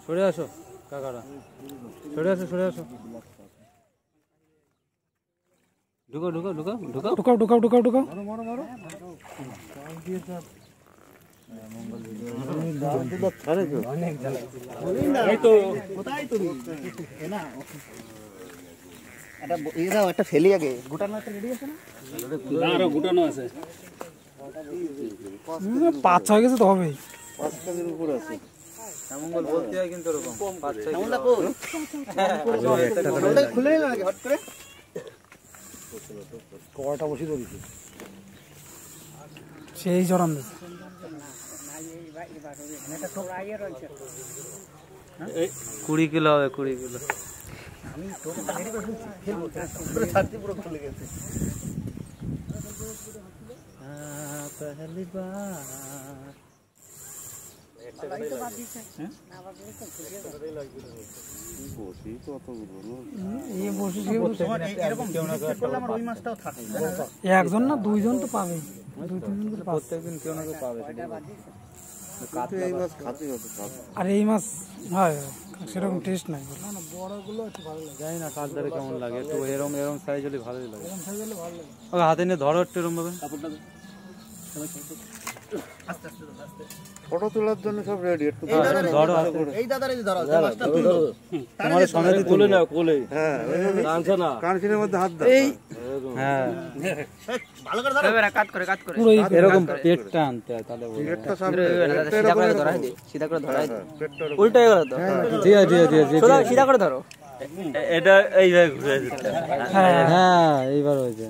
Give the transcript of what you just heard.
সরে আসো কাকারা, সরে আসো সরে আসো। ঢুকো ঢুকো ঢুকো ঢুকো ঢুকাও ঢুকাও ঢুকাও ঢুকাও। একটা ফেলি আগে গুটানো একটা রেডি আছে না? আরো গুটানো আছে। 5 6 কেজি তো হবেই। 5 কেজির উপর আছে। মঙ্গল বলতে হয় কিন্তু এরকম 5 6 কেমনটা কই? খুলে নিল নাকি হট করে? কয়টা বসি ধরেছি সেই জরাম দিছে। 20 কিলো হবে, 20 কিলো। আমি তোকে রেডি করে ফেলবো পুরো ছাতি পুরো খুলে গেছে। पहली बार একজন না দুইজন তো পাবে, প্রত্যেকদিন কেউ না কেউ পাবে। আর এই মাছ হয় সেরকম টেস্ট নাই। জানি না কার ধারে কেমন লাগে, একটু এরম এরম সাইজ হলে ভালোই লাগে। ওকে হাতে নিয়ে ধরো একটু এরম ভাবে। ফটো তোলার জন্য সব রেডি। একটু ধরো এই দাদারে ধরো মাছটা তোমার সঙ্গে তুলে নাও কোলে। হ্যাঁ কানছে না, কানছিনের মধ্যে হাত দাও। এই হ্যাঁ ভালো করে ধরো না, কাট করে পুরো এরকম পেটটা আনতে হয় তাহলে পেটটা সামনে সিধা করে ধরাই দে, সিধা করে ধরাই দে, উল্টো হয়ে গেল তো। জি জি জি জি সিধা করে ধরো, এটা এইভাবে ঘুরে যেতে। হ্যাঁ হ্যাঁ এইবার হয়েছে।